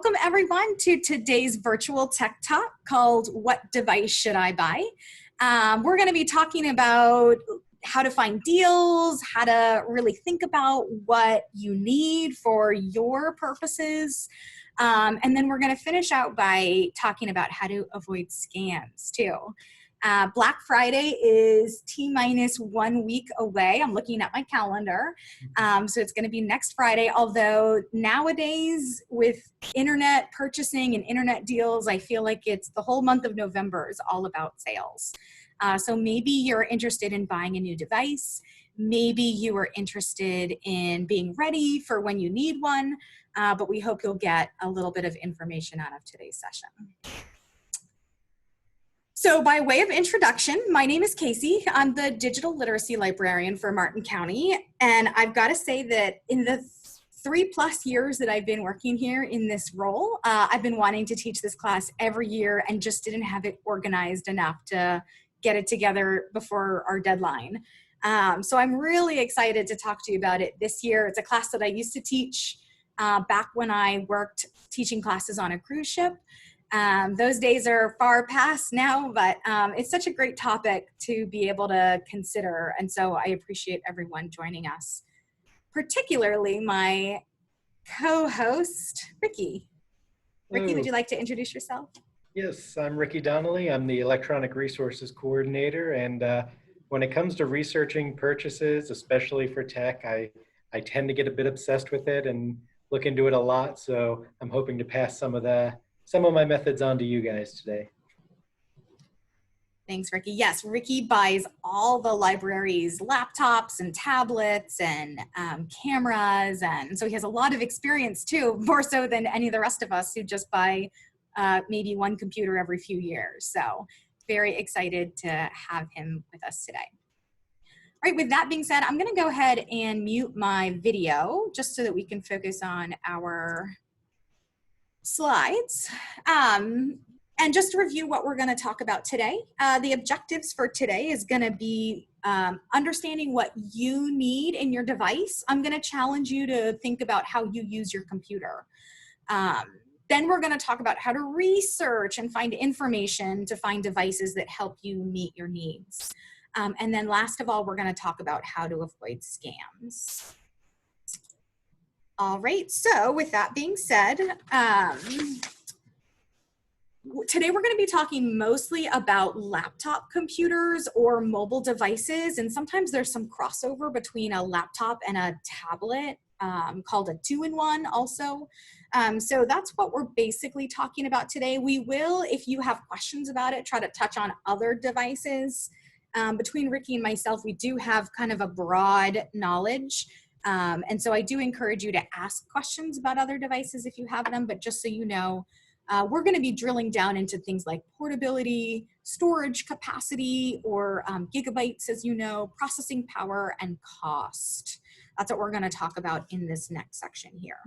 Welcome everyone to today's virtual tech talk called What Device Should I Buy? We're going to be talking about how to find deals, how to really think about what you need for your purposes. And then we're going to finish out by talking about how to avoid scams too. Black Friday is T-minus 1 week away. I'm looking at my calendar. So it's going to be next Friday, although nowadays with internet purchasing and internet deals, I feel like it's the whole month of November is all about sales. So maybe you're interested in buying a new device. Maybe you are interested in being ready for when you need one, but we hope you'll get a little bit of information out of today's session. So by way of introduction, my name is Casey. I'm the digital literacy librarian for Martin County. And I've got to say that in the 3+ years that I've been working here in this role, I've been wanting to teach this class every year and just didn't have it organized enough to get it together before our deadline. So I'm really excited to talk to you about it this year. It's a class that I used to teach back when I worked teaching classes on a cruise ship. Those days are far past now, but it's such a great topic to be able to consider. And so I appreciate everyone joining us, particularly my co-host, Ricky. Ricky, would you like to introduce yourself? Yes, I'm Ricky Donnelly. I'm the Electronic Resources Coordinator. And when it comes to researching purchases, especially for tech, I tend to get a bit obsessed with it and look into it a lot. So I'm hoping to pass some of my methods on to you guys today. Thanks, Ricky. Yes, Ricky buys all the library's laptops and tablets and cameras. And so he has a lot of experience too, more so than any of the rest of us who just buy maybe one computer every few years. So very excited to have him with us today. All right, with that being said, I'm going to go ahead and mute my video just so that we can focus on our slides. And just to review what we're going to talk about today, the objectives for today is going to be understanding what you need in your device. I'm going to challenge you to think about how you use your computer. Then we're going to talk about how to research and find information to find devices that help you meet your needs. And then last of all, we're going to talk about how to avoid scams. All right, so with that being said, today we're going to be talking mostly about laptop computers or mobile devices, and sometimes there's some crossover between a laptop and a tablet called a two-in-one also. So that's what we're basically talking about today. We will, if you have questions about it, try to touch on other devices. Between Ricky and myself, we do have kind of a broad knowledge. And so I do encourage you to ask questions about other devices if you have them, but just so you know, we're going to be drilling down into things like portability, storage capacity, or gigabytes, as you know, processing power, and cost. That's what we're going to talk about in this next section here.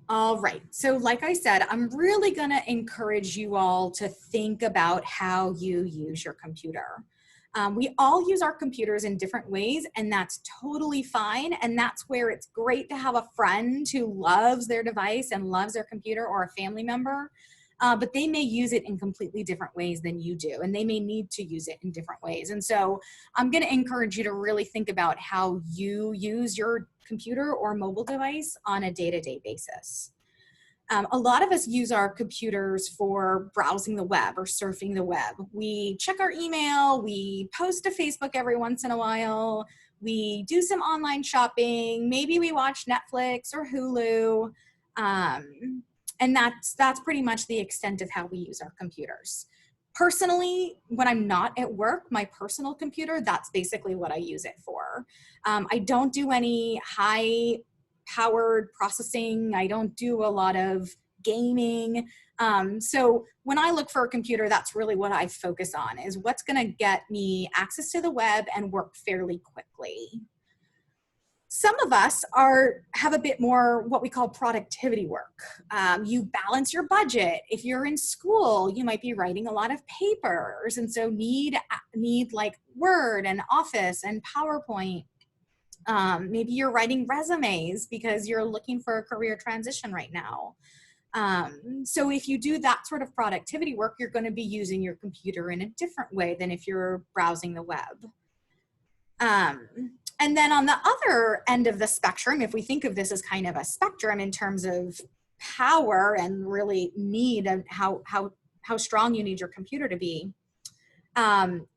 All right, so like I said, I'm really going to encourage you all to think about how you use your computer. We all use our computers in different ways, and that's totally fine. And that's where it's great to have a friend who loves their device and loves their computer, or a family member, but they may use it in completely different ways than you do, and they may need to use it in different ways. And so I'm going to encourage you to really think about how you use your computer or mobile device on a day-to-day basis. A lot of us use our computers for browsing the web or surfing the web. We check our email, we post to Facebook every once in a while, we do some online shopping, maybe we watch Netflix or Hulu, and that's pretty much the extent of how we use our computers. Personally, when I'm not at work, my personal computer, that's basically what I use it for. I don't do any high-powered processing. I don't do a lot of gaming. So when I look for a computer, that's really what I focus on, is what's going to get me access to the web and work fairly quickly. Some of us have a bit more what we call productivity work. You balance your budget. If you're in school, you might be writing a lot of papers, and so need like Word and Office and PowerPoint. Maybe you're writing resumes because you're looking for a career transition right now. So if you do that sort of productivity work, you're going to be using your computer in a different way than if you're browsing the web. And then on the other end of the spectrum, if we think of this as kind of a spectrum in terms of power and really need and how strong you need your computer to be,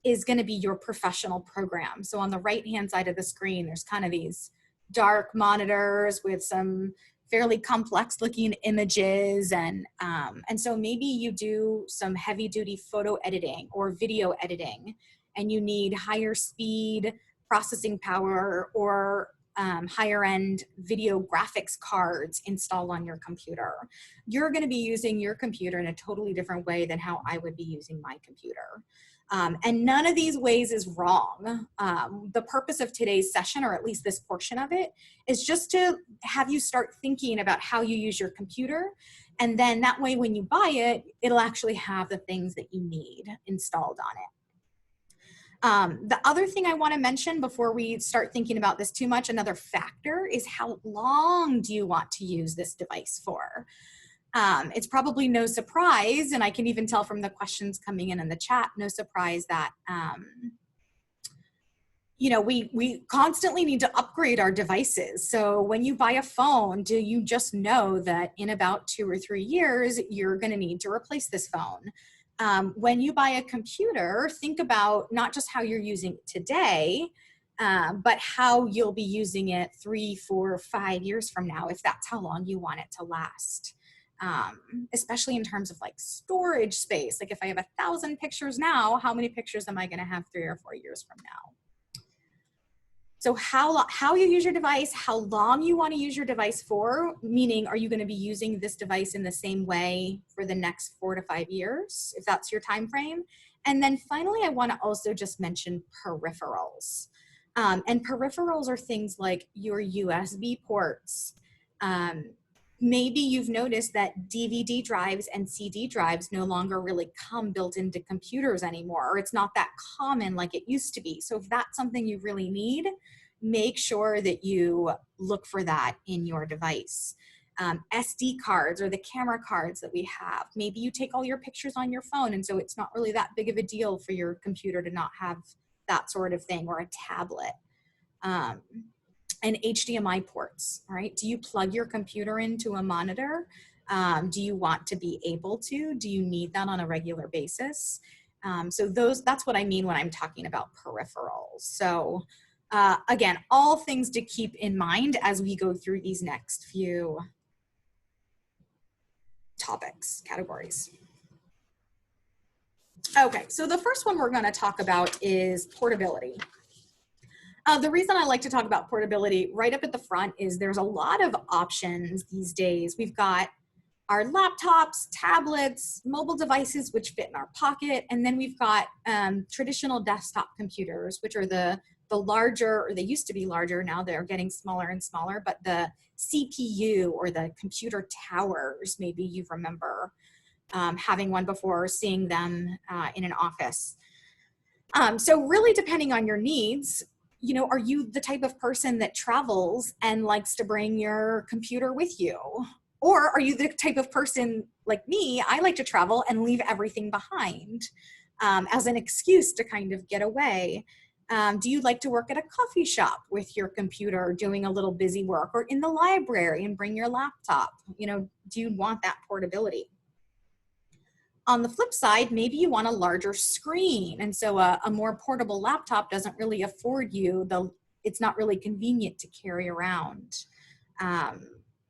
is going to be your professional program. So on the right-hand side of the screen, there's kind of these dark monitors with some fairly complex looking images. And so maybe you do some heavy duty photo editing or video editing, and you need higher speed processing power or higher end video graphics cards installed on your computer. You're going to be using your computer in a totally different way than how I would be using my computer. And none of these ways is wrong. The purpose of today's session, or at least this portion of it, is just to have you start thinking about how you use your computer. And then that way, when you buy it, it'll actually have the things that you need installed on it. The other thing I want to mention before we start thinking about this too much, another factor, is how long do you want to use this device for? It's probably no surprise, and I can even tell from the questions coming in the chat, no surprise that, you know, we constantly need to upgrade our devices. So when you buy a phone, do you just know that in about 2 or 3 years, you're going to need to replace this phone? When you buy a computer, think about not just how you're using it today, but how you'll be using it 3, 4, 5 years from now, if that's how long you want it to last. Especially in terms of like storage space. Like if I have 1,000 pictures now, how many pictures am I going to have 3 or 4 years from now? So how you use your device, how long you want to use your device for, meaning are you going to be using this device in the same way for the next 4 to 5 years, if that's your time frame. And then finally, I want to also just mention peripherals. And peripherals are things like your USB ports. Maybe you've noticed that DVD drives and CD drives no longer really come built into computers anymore, or it's not that common like it used to be. So if that's something you really need, make sure that you look for that in your device. SD cards or the camera cards that we have. Maybe you take all your pictures on your phone, and so it's not really that big of a deal for your computer to not have that sort of thing, or a tablet. And HDMI ports, right? Do you plug your computer into a monitor? Do you want to be able to? Do you need that on a regular basis? So that's what I mean when I'm talking about peripherals. So again, all things to keep in mind as we go through these next few topics, categories. Okay, so the first one we're going to talk about is portability. The reason I like to talk about portability right up at the front is there's a lot of options these days. We've got our laptops, tablets, mobile devices, which fit in our pocket. And then we've got traditional desktop computers, which are the larger, or they used to be larger, now they're getting smaller and smaller, but the CPU or the computer towers, maybe you remember having one before, seeing them in an office. So really depending on your needs, you know, are you the type of person that travels and likes to bring your computer with you? Or are you the type of person like me, I like to travel and leave everything behind as an excuse to kind of get away? Do you like to work at a coffee shop with your computer doing a little busy work, or in the library and bring your laptop? You know, do you want that portability? On the flip side, maybe you want a larger screen, and so a more portable laptop doesn't really afford you it's not really convenient to carry around.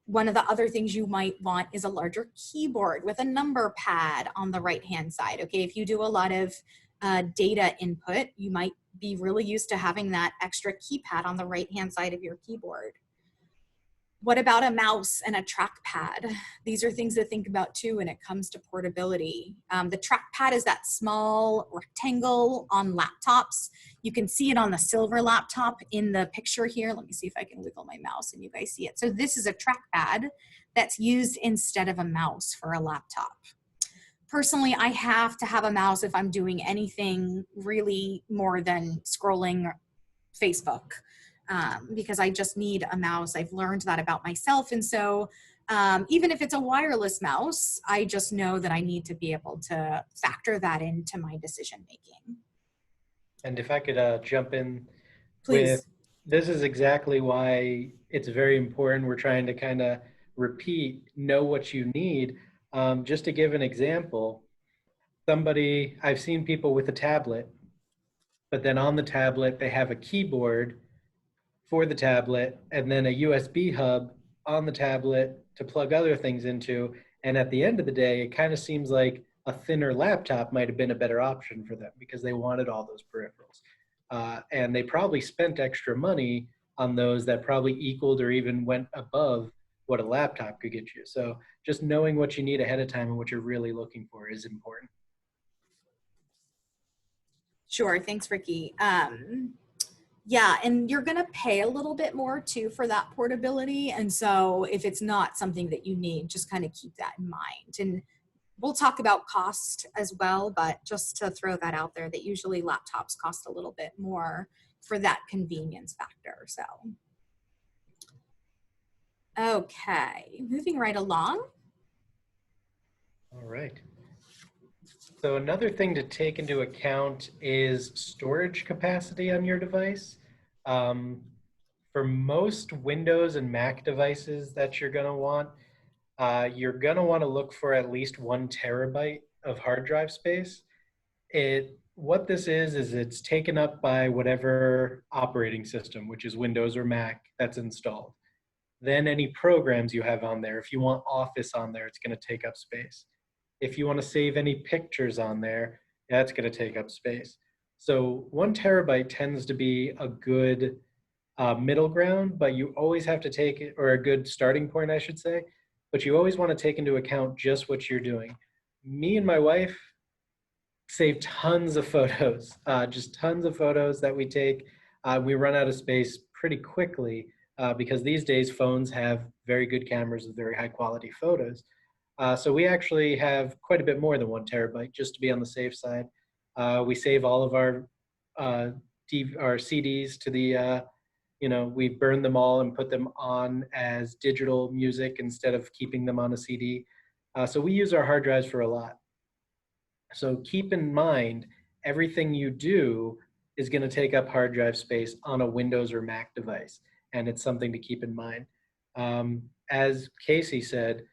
One of the other things you might want is a larger keyboard with a number pad on the right-hand side. Okay, if you do a lot of data input, you might be really used to having that extra keypad on the right-hand side of your keyboard. What about a mouse and a trackpad? These are things to think about too when it comes to portability. The trackpad is that small rectangle on laptops. You can see it on the silver laptop in the picture here. Let me see if I can wiggle my mouse and you guys see it. So this is a trackpad that's used instead of a mouse for a laptop. Personally, I have to have a mouse if I'm doing anything really more than scrolling Facebook. because I just need a mouse. I've learned that about myself. And so even if it's a wireless mouse, I just know that I need to be able to factor that into my decision making. And if I could jump in with, Please. this is exactly why it's very important. We're trying to kind of repeat, know what you need. Just to give an example, I've seen people with a tablet, but then on the tablet, they have a keyboard for the tablet and then a USB hub on the tablet to plug other things into. And at the end of the day, it kind of seems like a thinner laptop might have been a better option for them because they wanted all those peripherals. And they probably spent extra money on those that probably equaled or even went above what a laptop could get you. So just knowing what you need ahead of time and what you're really looking for is important. Sure. Thanks, Ricky. Yeah, and you're going to pay a little bit more too for that portability. And so if it's not something that you need, just kind of keep that in mind. And we'll talk about cost as well, but just to throw that out there, that usually laptops cost a little bit more for that convenience factor. So, okay, moving right along. All right. So another thing to take into account is storage capacity on your device. Um, for most Windows and Mac devices that you're gonna want to look for at least 1 terabyte of hard drive space. What this is it's taken up by whatever operating system, which is Windows or Mac, that's installed. Then any programs you have on there. If you want Office on there, it's going to take up space. If you want to save any pictures on there, that's going to take up space. So 1 terabyte tends to be a good middle ground, but you always have to take it, or a good starting point, I should say. But you always want to take into account just what you're doing. Me and my wife save tons of photos, just tons of photos that we take. We run out of space pretty quickly because these days phones have very good cameras with very high quality photos. So we actually have quite a bit more than 1 terabyte just to be on the safe side. We save all of uh, our CDs to we burn them all and put them on as digital music instead of keeping them on a CD. So we use our hard drives for a lot. So keep in mind, everything you do is going to take up hard drive space on a Windows or Mac device, and it's something to keep in mind. As Casey said,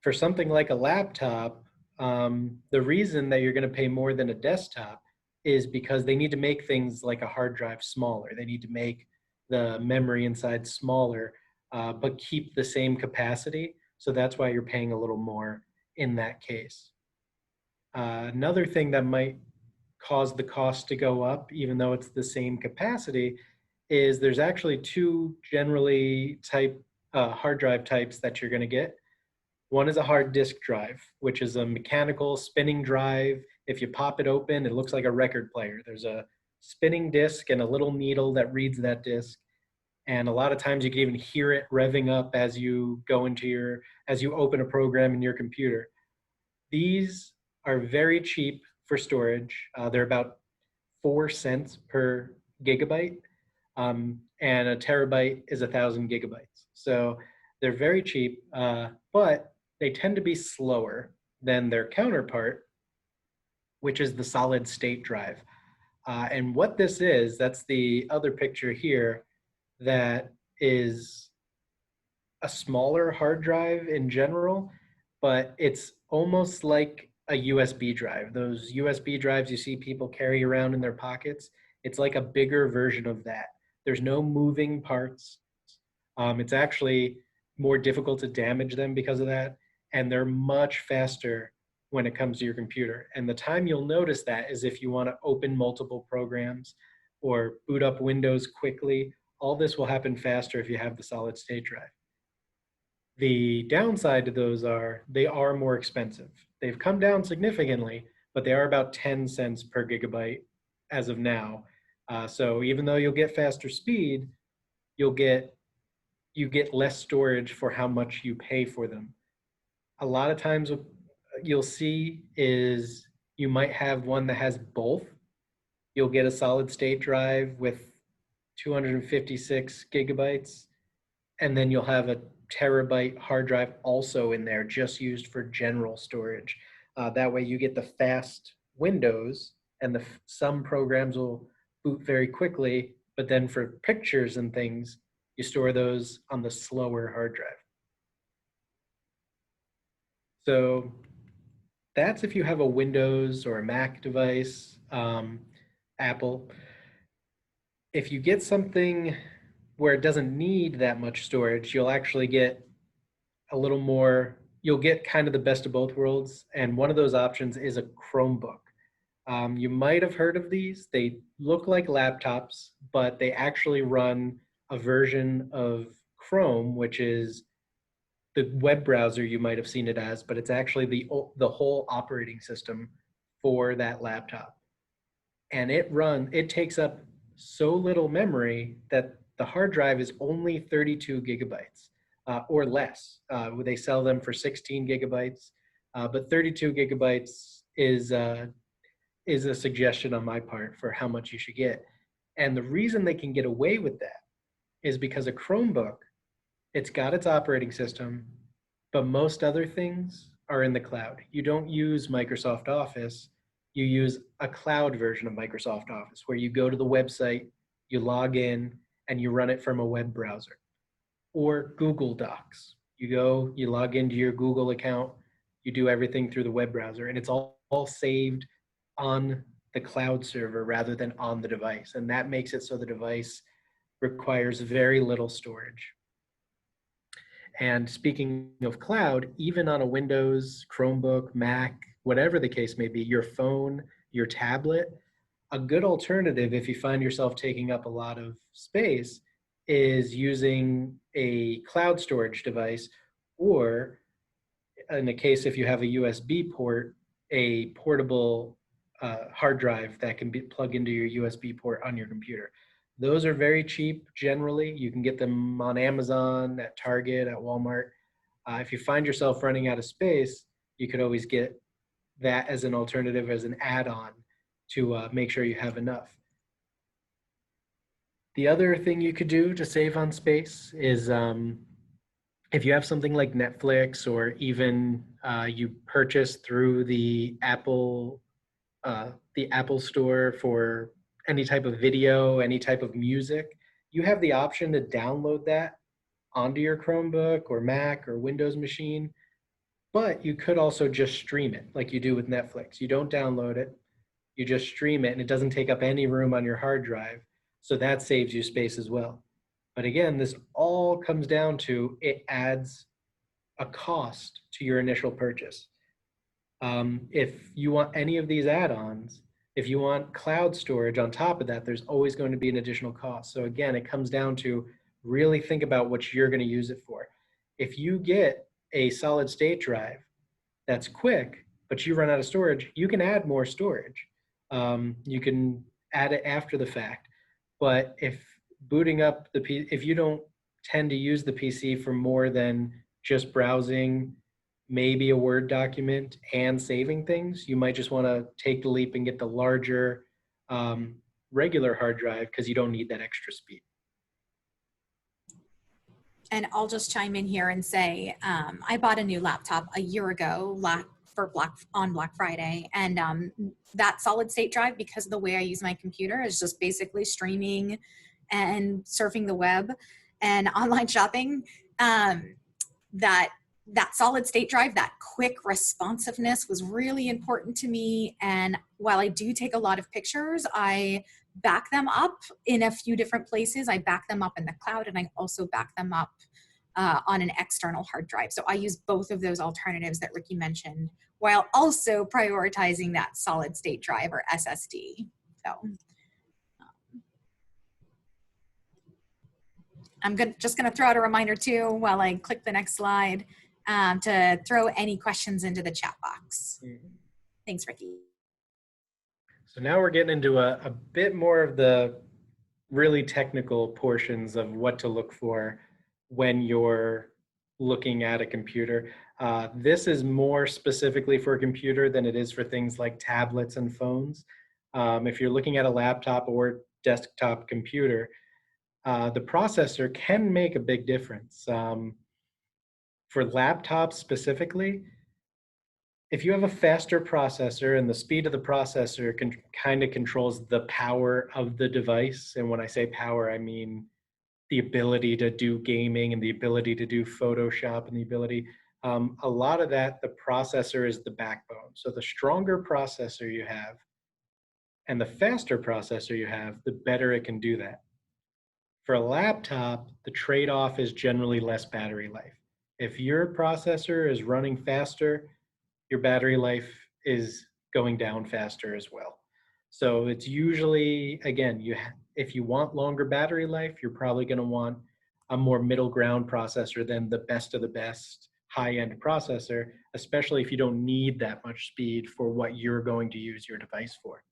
for something like a laptop, the reason that you're going to pay more than a desktop is because they need to make things like a hard drive smaller. They need to make the memory inside smaller, but keep the same capacity. So that's why you're paying a little more in that case. Another thing that might cause the cost to go up, even though it's the same capacity, is there's actually two generally hard drive types that you're going to get. One is a hard disk drive, which is a mechanical spinning drive. If you pop it open, it looks like a record player. There's a spinning disk and a little needle that reads that disk. And a lot of times you can even hear it revving up as you as you open a program in your computer. These are very cheap for storage. They're about 4 cents per gigabyte, and a terabyte is 1,000 gigabytes. So they're very cheap, but they tend to be slower than their counterpart, which is the solid state drive. And what this is, that's the other picture here, that is a smaller hard drive in general, but it's almost like a USB drive. Those USB drives you see people carry around in their pockets, it's like a bigger version of that. There's no moving parts. It's actually more difficult to damage them because of that, and they're much faster when it comes to your computer. And the time you'll notice that is if you want to open multiple programs or boot up Windows quickly. All this will happen faster if you have the solid state drive. The downside to those are they are more expensive. They've come down significantly, but they are about 10 cents per gigabyte as of now. So even though you'll get faster speed, you'll get you get less storage for how much you pay for them. A lot of times what you'll see is you might have one that has both. You'll get a solid state drive with 256 gigabytes, and then you'll have a terabyte hard drive also in there, just used for general storage. That way you get the fast Windows, and some programs will boot very quickly, but then for pictures and things, you store those on the slower hard drive. So that's if you have a Windows or a Mac device, Apple. If you get something where it doesn't need that much storage, you'll actually get a little more, you'll get kind of the best of both worlds. And one of those options is a Chromebook. You might have heard of these. They look like laptops, but they actually run a version of Chrome, which is the web browser you might have seen it as, but it's actually the whole operating system for that laptop. And it takes up so little memory that the hard drive is only 32 gigabytes or less. They sell them for 16 gigabytes, but 32 gigabytes is a suggestion on my part for how much you should get. And the reason they can get away with that is because a Chromebook, it's got its operating system, but most other things are in the cloud. You don't use Microsoft Office. You use a cloud version of Microsoft Office where you go to the website, you log in, and you run it from a web browser. Or Google Docs. You log into your Google account, you do everything through the web browser, and it's all saved on the cloud server rather than on the device. And that makes it so the device requires very little storage. And speaking of cloud, even on a Windows, Chromebook, Mac, whatever the case may be, your phone, your tablet, a good alternative if you find yourself taking up a lot of space is using a cloud storage device, or in the case if you have a USB port, a portable hard drive that can be plugged into your USB port on your computer. Those are very cheap generally. You can get them on Amazon, at Target, at Walmart. If you find yourself running out of space, you could always get that as an alternative, as an add-on to make sure you have enough. The other thing you could do to save on space is if you have something like Netflix, or even you purchase through the Apple Store for any type of video, any type of music, you have the option to download that onto your Chromebook or Mac or Windows machine. But you could also just stream it like you do with Netflix. You don't download it, you just stream it, and it doesn't take up any room on your hard drive. So that saves you space as well. But again, this all comes down to it adds a cost to your initial purchase. If you want any of these add-ons, if you want cloud storage on top of that, there's always going to be an additional cost. So again, it comes down to really think about what you're going to use it for. If you get a solid state drive that's quick, but you run out of storage, you can add more storage. You can add it after the fact. But if booting up if you don't tend to use the PC for more than just browsing, maybe a Word document and saving things, you might just want to take the leap and get the larger regular hard drive because you don't need that extra speed. And I'll just chime in here and say, I bought a new laptop a year ago on Black Friday, and that solid state drive, because of the way I use my computer, is just basically streaming and surfing the web and online shopping. That solid state drive, that quick responsiveness was really important to me. And while I do take a lot of pictures, I back them up in a few different places. I back them up in the cloud, and I also back them up on an external hard drive. So I use both of those alternatives that Ricky mentioned, while also prioritizing that solid state drive, or SSD. So I'm just going to throw out a reminder too, while I click the next slide, to throw any questions into the chat box. Thanks, Ricky. So now we're getting into a bit more of the really technical portions of what to look for when you're looking at a computer. This is more specifically for a computer than it is for things like tablets and phones. If you're looking at a laptop or desktop computer, the processor can make a big difference. For laptops specifically, if you have a faster processor and the speed of the processor kind of controls the power of the device. And when I say power, I mean the ability to do gaming and the ability to do Photoshop and the ability. A lot of that, the processor is the backbone. So the stronger processor you have and the faster processor you have, the better it can do that. For a laptop, the trade-off is generally less battery life. If your processor is running faster, your battery life is going down faster as well. So it's usually, again, if you want longer battery life, you're probably going to want a more middle ground processor than the best of the best high-end processor, especially if you don't need that much speed for what you're going to use your device for.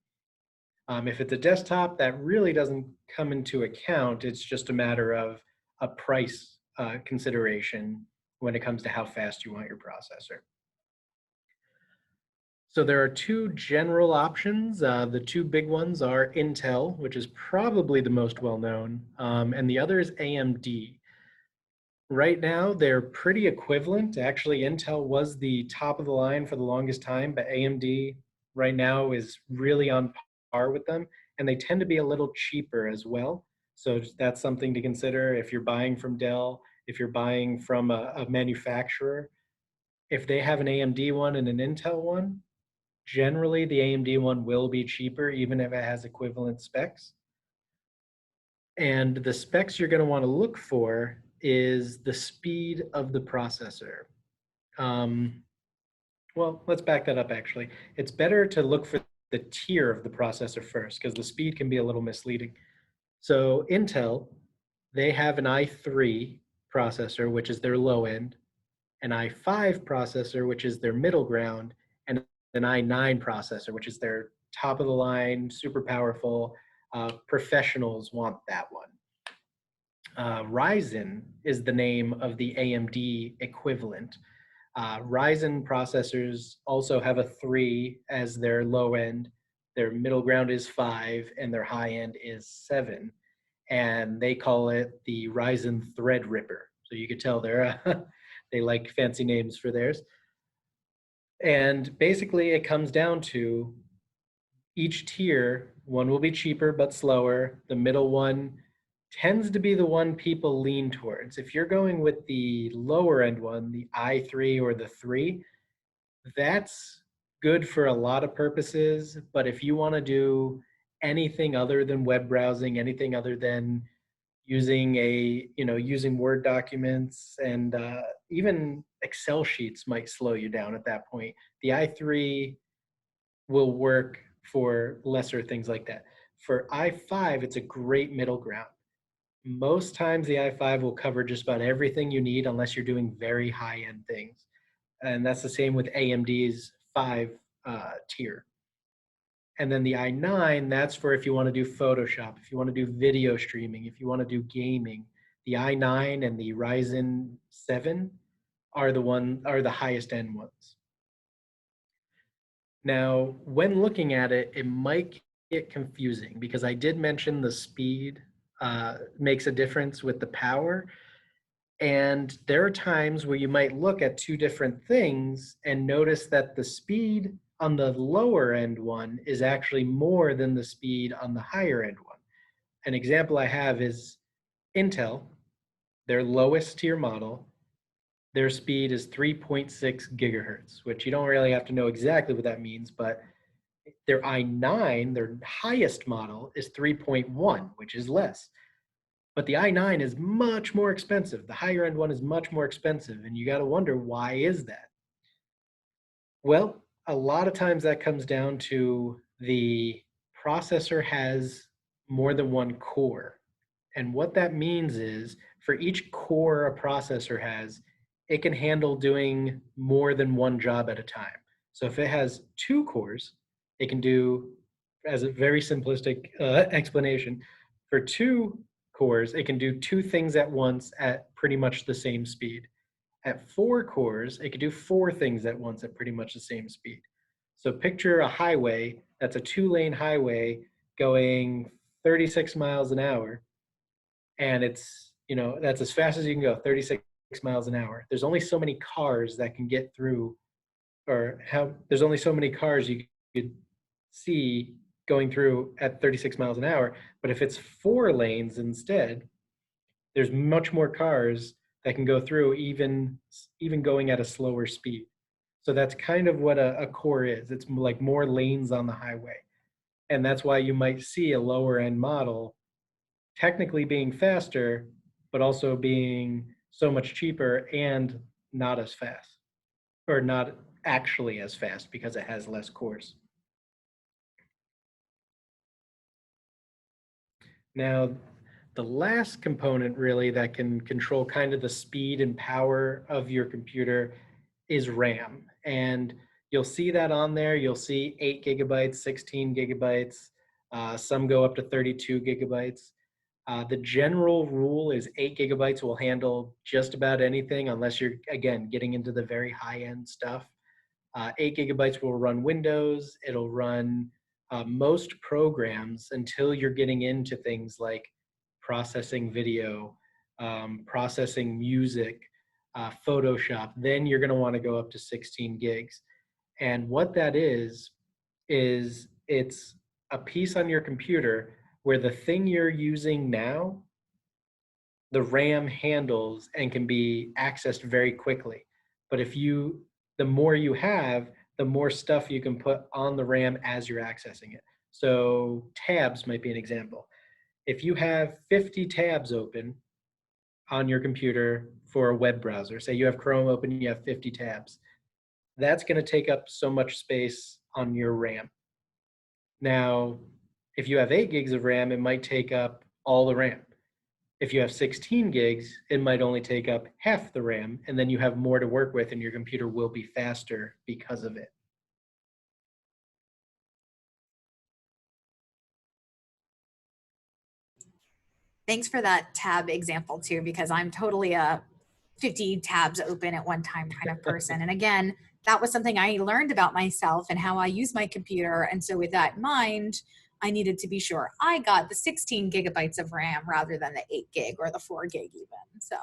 If it's a desktop, that really doesn't come into account. It's just a matter of a price consideration when it comes to how fast you want your processor. So there are two general options. The two big ones are Intel, which is probably the most well-known, and the other is AMD. Right now, they're pretty equivalent. Actually, Intel was the top of the line for the longest time, but AMD right now is really on par with them, and they tend to be a little cheaper as well. So that's something to consider if you're buying from Dell, if you're buying from a manufacturer. If they have an AMD one and an Intel one, generally the AMD one will be cheaper, even if it has equivalent specs. And the specs you're going to want to look for is the speed of the processor. Um, well, let's back that up actually. It's better to look for the tier of the processor first because the speed can be a little misleading. So Intel, they have an i3 processor, which is their low end, an i5 processor, which is their middle ground, and an i9 processor, which is their top of the line, super powerful. Professionals want that one. Ryzen is the name of the AMD equivalent. Ryzen processors also have a 3 as their low end. Their middle ground is 5, and their high end is 7. And they call it the Ryzen Threadripper. So you could tell they like fancy names for theirs. And basically, it comes down to each tier, one will be cheaper but slower. The middle one tends to be the one people lean towards. If you're going with the lower end one, the i3 or the 3, that's good for a lot of purposes. But if you want to do anything other than web browsing, anything other than using Word documents and even Excel sheets might slow you down at that point. The i3 will work for lesser things like that. For i5, it's a great middle ground. Most times the i5 will cover just about everything you need unless you're doing very high-end things. And that's the same with AMD's 5 tier. And then the i9, that's for if you want to do Photoshop, if you want to do video streaming, if you want to do gaming. The i9 and the Ryzen 7 are the highest end ones. Now, when looking at it, it might get confusing because I did mention the speed makes a difference with the power. And there are times where you might look at two different things and notice that the speed on the lower end one is actually more than the speed on the higher end one. An example I have is Intel, their lowest tier model, their speed is 3.6 gigahertz, which you don't really have to know exactly what that means, but their i9, their highest model, is 3.1, which is less. But the i9 is much more expensive. The higher end one is much more expensive, and you got to wonder, why is that? Well, a lot of times that comes down to the processor has more than one core. And what that means is for each core a processor has, it can handle doing more than one job at a time. So if it has two cores, it can do, as a very simplistic explanation, for two cores, it can do two things at once at pretty much the same speed. At four cores, it can do four things at once at pretty much the same speed. So picture a highway that's a two-lane highway going 36 miles an hour. and it's, you know, that's as fast as you can go, 36 miles an hour. There's only so many cars that can get through, or how there's only so many cars you could see going through at 36 miles an hour. But if it's 4 lanes instead, there's much more cars that can go through, even going at a slower speed. So that's kind of what a core is. It's like more lanes on the highway. And that's why you might see a lower end model technically being faster, but also being so much cheaper and not as fast, or not actually as fast because it has less cores. Now, the last component really that can control kind of the speed and power of your computer is RAM. And you'll see that on there. You'll see 8 gigabytes, 16 gigabytes. Some go up to 32 gigabytes. The general rule is 8 gigabytes will handle just about anything unless you're, again, getting into the very high end stuff. 8 gigabytes will run Windows. It'll run most programs until you're getting into things like processing video, processing music, Photoshop. Then you're going to want to go up to 16 gigs. And what that is it's a piece on your computer where the thing you're using now, the RAM handles and can be accessed very quickly. But the more you have, the more stuff you can put on the RAM as you're accessing it. So tabs might be an example. If you have 50 tabs open on your computer for a web browser, say you have Chrome open, you have 50 tabs, that's going to take up so much space on your RAM. Now, if you have 8 gigs of RAM, it might take up all the RAM. If you have 16 gigs, it might only take up half the RAM, and then you have more to work with, and your computer will be faster because of it. Thanks for that tab example too, because I'm totally a 50 tabs open at one time kind of person. And again, that was something I learned about myself and how I use my computer. And so with that in mind, I needed to be sure I got the 16 gigabytes of RAM rather than the 8 gig or the 4 gig even. So,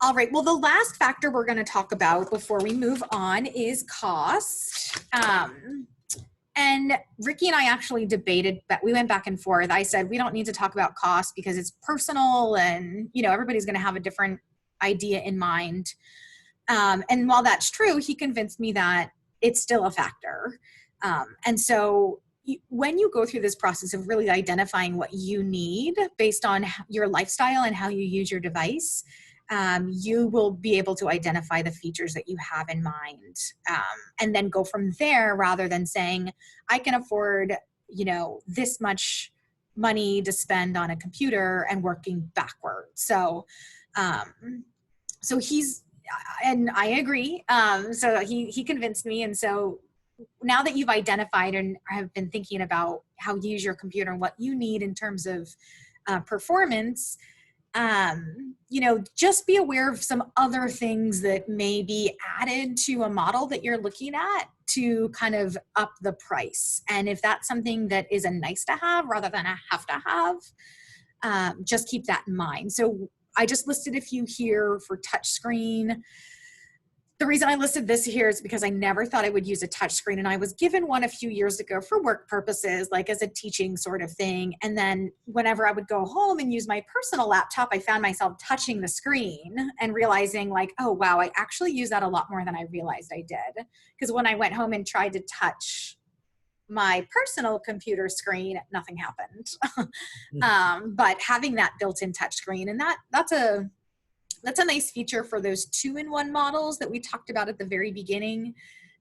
all right. Well, the last factor we're going to talk about before we move on is cost. And Ricky and I actually debated, but we went back and forth. I said, we don't need to talk about cost because it's personal and, you know, everybody's going to have a different idea in mind. And while that's true, he convinced me that it's still a factor. And so when you go through this process of really identifying what you need based on your lifestyle and how you use your device, you will be able to identify the features that you have in mind, and then go from there rather than saying, I can afford, you know, this much money to spend on a computer and working backwards. So, so he's, and I agree. So he convinced me. And so now that you've identified and have been thinking about how you use your computer and what you need in terms of performance, you know, just be aware of some other things that may be added to a model that you're looking at to kind of up the price. And if that's something that is a nice to have rather than a have to have, just keep that in mind. So I just listed a few here for touchscreen. The reason I listed this here is because I never thought I would use a touchscreen, and I was given one a few years ago for work purposes, like as a teaching sort of thing. And then whenever I would go home and use my personal laptop, I found myself touching the screen and realizing like, oh, wow, I actually use that a lot more than I realized I did. Because when I went home and tried to touch my personal computer screen, nothing happened. But having that built-in touchscreen, and that's a nice feature for those 2-in-1 models that we talked about at the very beginning.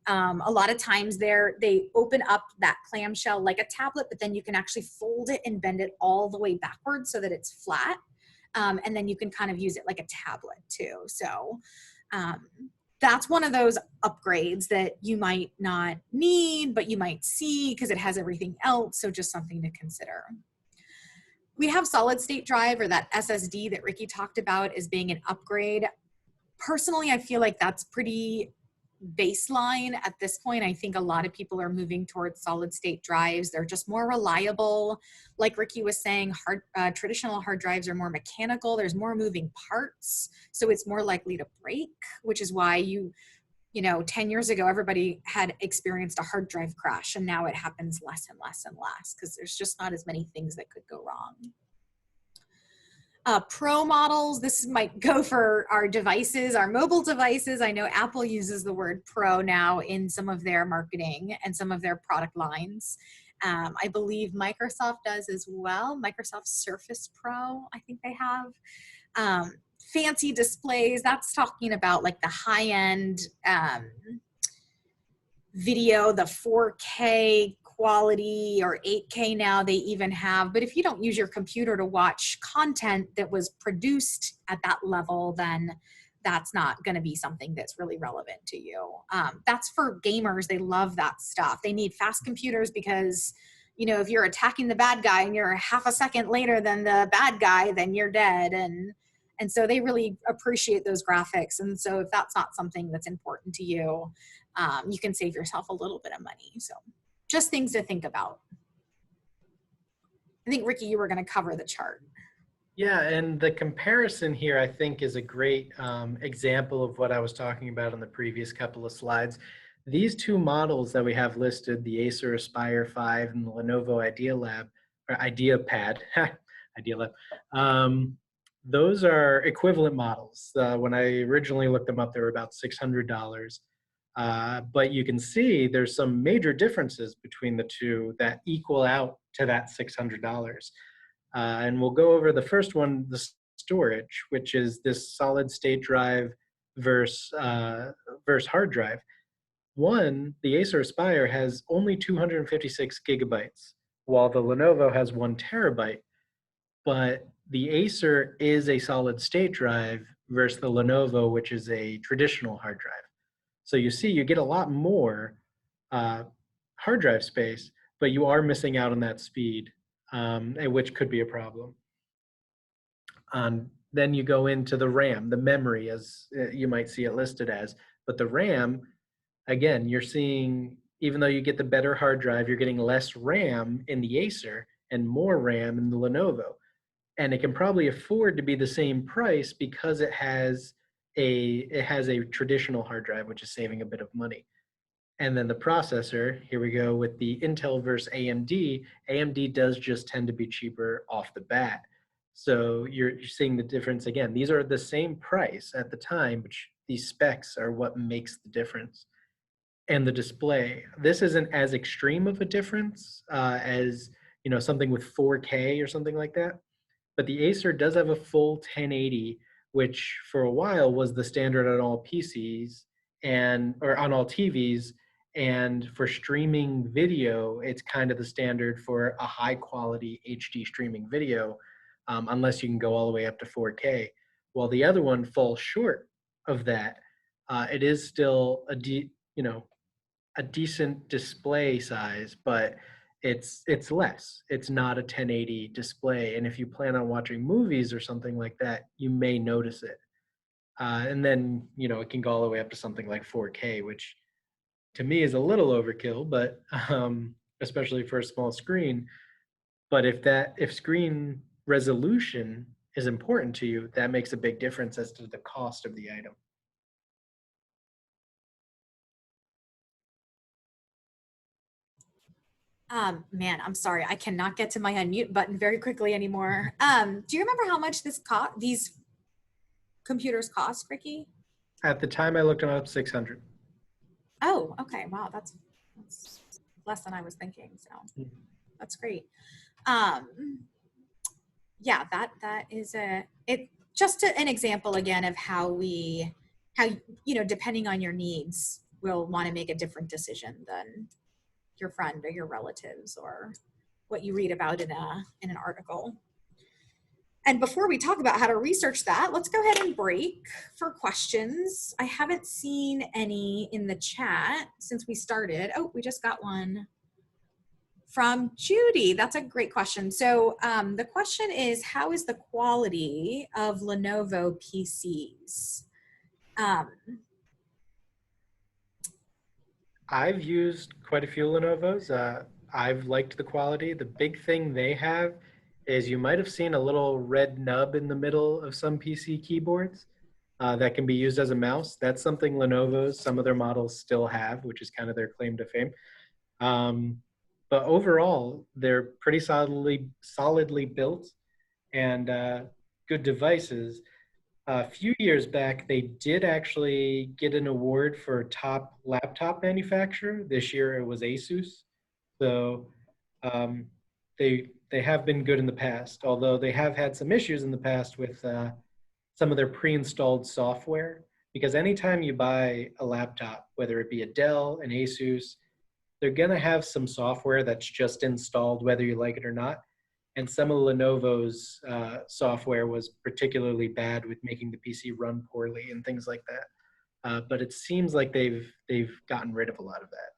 A lot of times they open up that clamshell like a tablet, but then you can actually fold it and bend it all the way backwards so that it's flat. And then you can kind of use it like a tablet too. So that's one of those upgrades that you might not need, but you might see because it has everything else. So just something to consider. We have solid state drive, or that SSD that Ricky talked about as being an upgrade. Personally, I feel like that's pretty baseline at this point. I think a lot of people are moving towards solid state drives. They're just more reliable. Like Ricky was saying, traditional hard drives are more mechanical. There's more moving parts, so it's more likely to break, which is why you know, 10 years ago, everybody had experienced a hard drive crash, and now it happens less and less and less because there's just not as many things that could go wrong. Pro models, this might go for our devices, our mobile devices. I know Apple uses the word pro now in some of their marketing and some of their product lines. I believe Microsoft does as well. Microsoft Surface Pro, I think they have. Fancy displays, that's talking about like the high-end video, the 4K quality or 8K now they even have. But if you don't use your computer to watch content that was produced at that level, then that's not going to be something that's really relevant to you. That's for gamers. They love that stuff. They need fast computers because, you know, if you're attacking the bad guy and you're half a second later than the bad guy, then you're dead. And so they really appreciate those graphics. And so if that's not something that's important to you, you can save yourself a little bit of money. So just things to think about. I think, Ricky, you were going to cover the chart. Yeah, and the comparison here, I think, is a great example of what I was talking about in the previous couple of slides. These two models that we have listed, the Acer Aspire 5 and the Lenovo IdeaPad, IdeaLab, those are equivalent models. When I originally looked them up, they were about $600. But you can see there's some major differences between the two that equal out to that $600. And we'll go over the first one, the storage, which is this solid state drive versus hard drive. One, the Acer Aspire has only 256 gigabytes, while the Lenovo has 1 terabyte. But the Acer is a solid state drive versus the Lenovo, which is a traditional hard drive. So you see, you get a lot more hard drive space, but you are missing out on that speed, which could be a problem. Then you go into the RAM, the memory, as you might see it listed as. But the RAM, again, you're seeing, even though you get the better hard drive, you're getting less RAM in the Acer and more RAM in the Lenovo. And it can probably afford to be the same price because it has a traditional hard drive, which is saving a bit of money. And then the processor, here we go with the Intel versus AMD. AMD does just tend to be cheaper off the bat. So you're seeing the difference again. These are the same price at the time, but these specs are what makes the difference. And the display, this isn't as extreme of a difference as, you know, something with 4K or something like that. But the Acer does have a full 1080, which for a while was the standard on all PCs or on all TVs. And for streaming video, it's kind of the standard for a high quality HD streaming video, unless you can go all the way up to 4K. While the other one falls short of that, it is still a decent display size, but it's less. It's not a 1080 display, and if you plan on watching movies or something like that, you may notice it. And then, you know, it can go all the way up to something like 4K, which to me is a little overkill, but especially for a small screen. But if screen resolution is important to you, that makes a big difference as to the cost of the item. Man, I'm sorry. I cannot get to my unmute button very quickly anymore. Do you remember how much these computers cost, Ricky? At the time I looked them up, 600. Oh, okay. Wow, that's less than I was thinking. So that's great. Yeah, that is just an example again of how you know, depending on your needs, will want to make a different decision than your friend or your relatives or what you read about in an article. And before we talk about how to research that, let's go ahead and break for questions. I haven't seen any in the chat since we started. Oh, we just got one from Judy. That's a great question. So the question is, how is the quality of Lenovo PCs? I've used quite a few Lenovo's. I've liked the quality. The big thing they have is you might have seen a little red nub in the middle of some PC keyboards that can be used as a mouse. That's something Lenovo's, some of their models still have, which is kind of their claim to fame. Um, but overall, they're pretty solidly built and good devices. A few years back, they did actually get an award for top laptop manufacturer. This year, it was Asus. So um, they have been good in the past, although they have had some issues in the past with some of their pre-installed software. Because anytime you buy a laptop, whether it be a Dell, an Asus, they're going to have some software that's just installed, whether you like it or not. And some of Lenovo's software was particularly bad with making the PC run poorly and things like that. But it seems like they've gotten rid of a lot of that.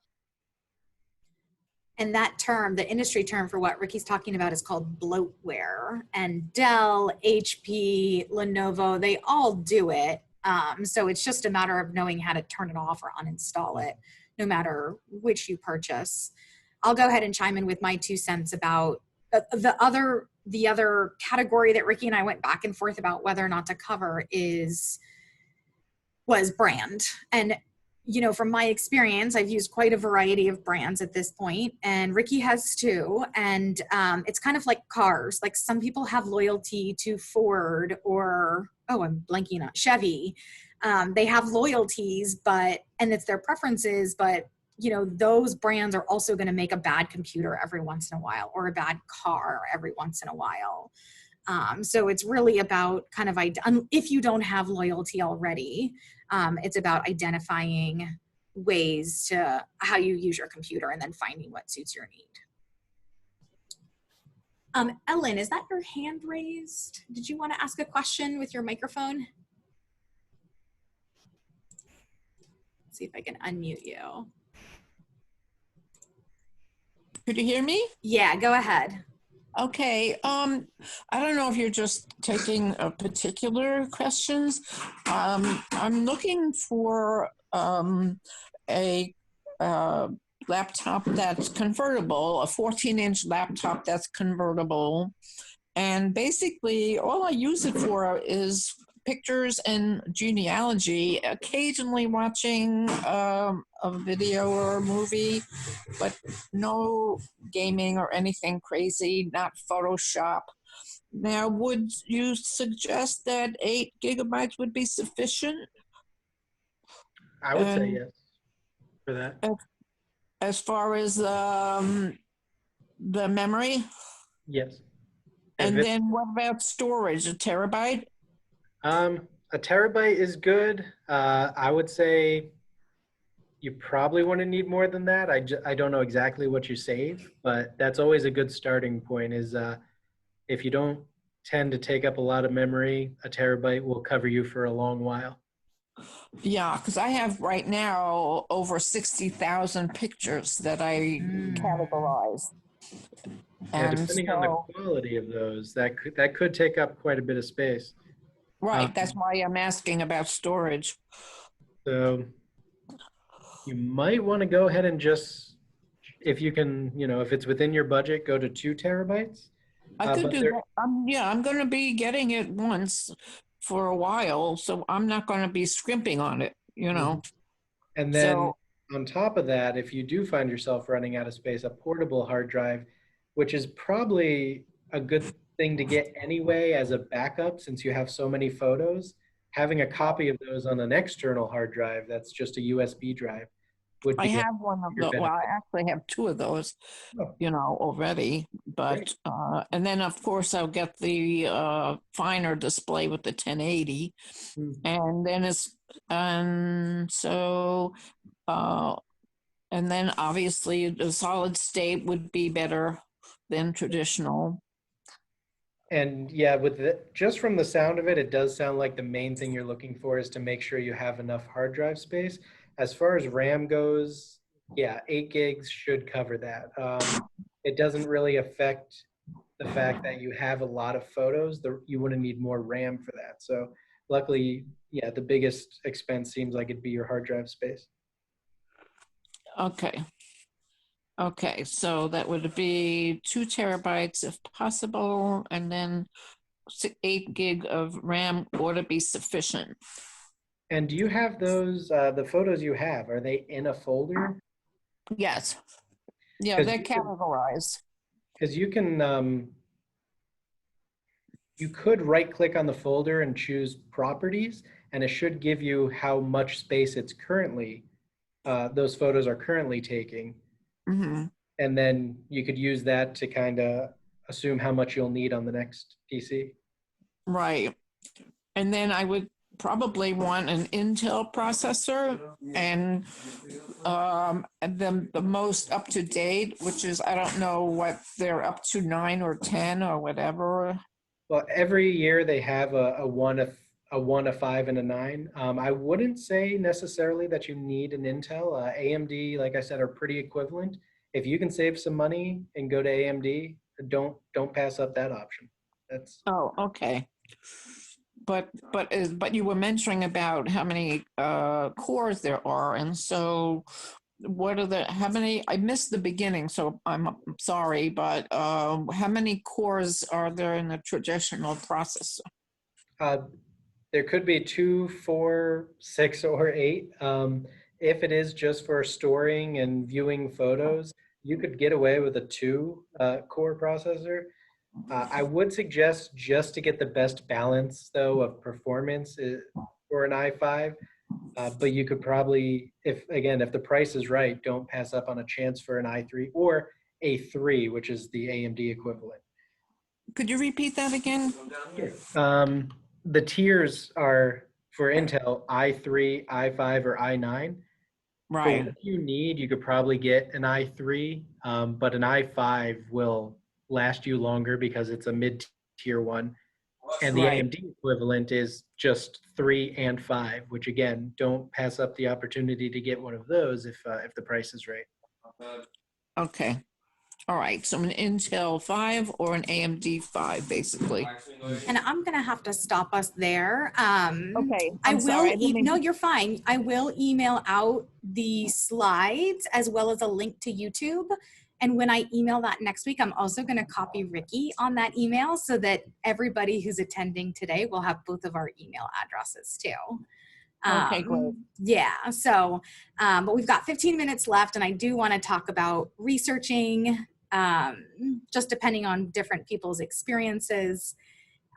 And that term, the industry term for what Ricky's talking about, is called bloatware. And Dell, HP, Lenovo, they all do it. So it's just a matter of knowing how to turn it off or uninstall it, no matter which you purchase. I'll go ahead and chime in with my 2 cents about the other category that Ricky and I went back and forth about whether or not to cover was brand. And from my experience, I've used quite a variety of brands at this point, and Ricky has too. And it's kind of like cars. Like, some people have loyalty to Ford or, I'm blanking on Chevy. They have loyalties, and it's their preferences, but those brands are also going to make a bad computer every once in a while, or a bad car every once in a while. So it's really about kind of, if you don't have loyalty already, it's about identifying ways to how you use your computer and then finding what suits your need. Ellen, is that your hand raised? Did you want to ask a question with your microphone? Let's see if I can unmute you. Could you hear me? Yeah, go ahead. Okay. I don't know if you're just taking particular questions. I'm looking for a laptop that's convertible, a 14-inch laptop that's convertible. And basically, all I use it for is pictures and genealogy, occasionally watching a video or a movie, but no gaming or anything crazy, not Photoshop. Now, would you suggest that 8 gigabytes would be sufficient? I would say yes for that. As far as the memory? Yes. And then what about storage? A terabyte? A terabyte is good. I would say you probably want to need more than that. I don't know exactly what you save, but that's always a good starting point is if you don't tend to take up a lot of memory, a terabyte will cover you for a long while. Yeah, because I have right now over 60,000 pictures that I categorize. Yeah, depending on the quality of those, that could take up quite a bit of space. Right, that's why I'm asking about storage. So you might want to go ahead and just, if you can, if it's within your budget, go to 2 terabytes. I could do that. I'm going to be getting it once for a while, so I'm not going to be scrimping on it, And then on top of that, if you do find yourself running out of space, a portable hard drive, which is probably a good thing to get anyway as a backup since you have so many photos, having a copy of those on an external hard drive that's just a USB drive would be. I have one of those. Well, I actually have 2 of those, already. But and then of course I'll get the finer display with the 1080, and then and then obviously the solid state would be better than traditional. And yeah, just from the sound of it, it does sound like the main thing you're looking for is to make sure you have enough hard drive space. As far as RAM goes, yeah, 8 gigs should cover that. It doesn't really affect the fact that you have a lot of photos. You wouldn't need more RAM for that. So luckily, yeah, the biggest expense seems like it'd be your hard drive space. Okay. Okay, so that would be 2 terabytes if possible, and then 8 gig of RAM ought to be sufficient. And do you have those, the photos you have, are they in a folder? Yes. Yeah, Because they're categorized. you can, you could right click on the folder and choose properties, and it should give you how much space it's currently, those photos are currently taking. Hmm. And then you could use that to kind of assume how much you'll need on the next PC. Right. And then I would probably want an Intel processor and then the most up to date, which is, I don't know what they're up to, 9 or 10 or whatever. Well, every year they have a one, a one, a five, and a nine. I wouldn't say necessarily that you need an Intel. AMD, like I said, are pretty equivalent. If you can save some money and go to AMD, don't pass up that option. That's Oh, okay. But you were mentioning about how many cores there are, and so what are the how many? I missed the beginning, so I'm sorry, but how many cores are there in the traditional processor? uh, there could be two, four, six, or eight. If it is just for storing and viewing photos, you could get away with a two core processor. I would suggest, just to get the best balance, though, of performance for an i5. But you could probably, if the price is right, don't pass up on a chance for an i3 or a3, which is the AMD equivalent. Could you repeat that again? Sure. The tiers are for Intel i3, i5, or i9. For Right, what you need, you could probably get an i3, but an i5 will last you longer because it's a mid-tier one. And the right. AMD equivalent is just 3 and 5, which again, don't pass up the opportunity to get one of those if the price is right. Okay. All right. So an Intel 5 or an AMD 5, basically. And I'm gonna have to stop us there. Okay. I I'm will, sorry. I didn't no, mean. you're fine. I will email out the slides as well as a link to YouTube. And when I email that next week, I'm also gonna copy Ricky on that email so that everybody who's attending today will have both of our email addresses too. Okay, great. Yeah, so, but we've got 15 minutes left, and I do want to talk about researching, just depending on different people's experiences.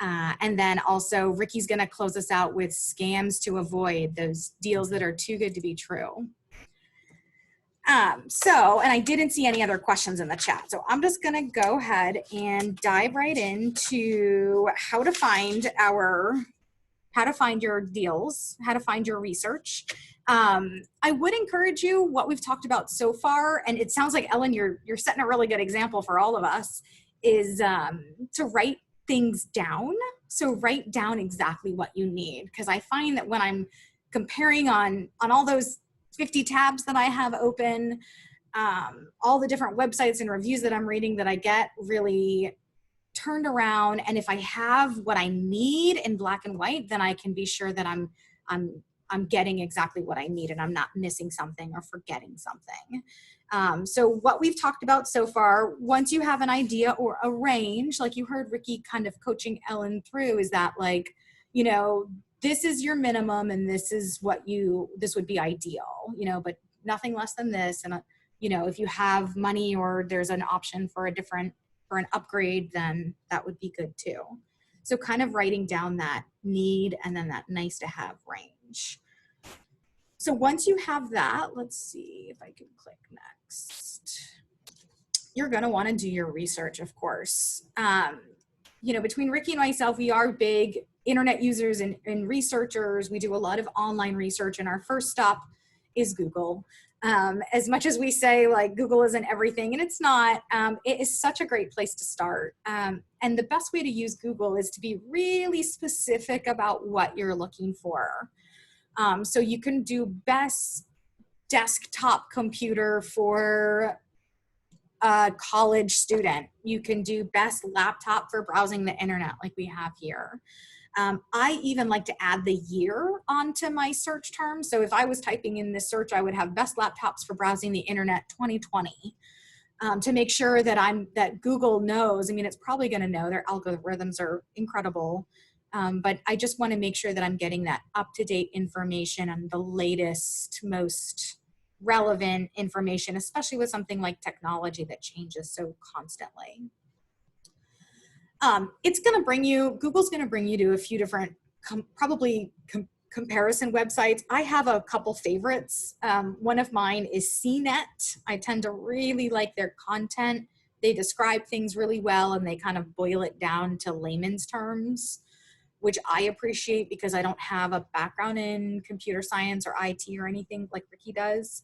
And then also, Ricky's going to close us out with scams to avoid, those deals that are too good to be true. And I didn't see any other questions in the chat. So I'm just going to go ahead and dive right into how to find your deals, how to find your research. I would encourage you, what we've talked about so far, and it sounds like, Ellen, you're setting a really good example for all of us, is to write things down. So write down exactly what you need. Because I find that when I'm comparing on all those 50 tabs that I have open, all the different websites and reviews that I'm reading, that I get really turned around, and if I have what I need in black and white, then I can be sure that I'm getting exactly what I need and I'm not missing something or forgetting something. So what we've talked about so far, once you have an idea or a range, like you heard Ricky kind of coaching Ellen through, is that, like, this is your minimum and this would be ideal, but nothing less than this. And if you have money or there's an option for an upgrade, then that would be good too. So kind of writing down that need and then that nice to have range. So once you have that, let's see if I can click next. You're going to want to do your research, of course. Between Ricky and myself, we are big internet users and researchers. We do a lot of online research, and our first stop is Google. As much as we say, like, Google isn't everything, and it's not, it is such a great place to start. And the best way to use Google is to be really specific about what you're looking for. So you can do best desktop computer for a college student. You can do best laptop for browsing the internet, like we have here. I even like to add the year onto my search term. So if I was typing in this search, I would have best laptops for browsing the internet 2020, to make sure that Google knows. I mean, it's probably going to know. Their algorithms are incredible. But I just want to make sure that I'm getting that up-to-date information and the latest, most relevant information, especially with something like technology that changes so constantly. Google's going to bring you to a few different comparison websites. I have a couple favorites. One of mine is CNET. I tend to really like their content. They describe things really well and they kind of boil it down to layman's terms, which I appreciate because I don't have a background in computer science or IT or anything like Ricky does.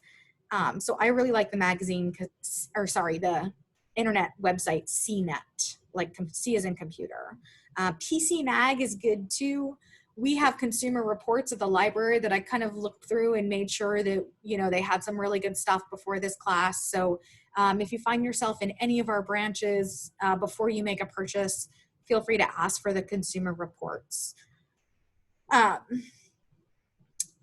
So I really like the the internet website CNET, like C as in computer. PC Mag is good too. We have consumer reports at the library that I kind of looked through and made sure that, they had some really good stuff before this class. So if you find yourself in any of our branches before you make a purchase, feel free to ask for the consumer reports.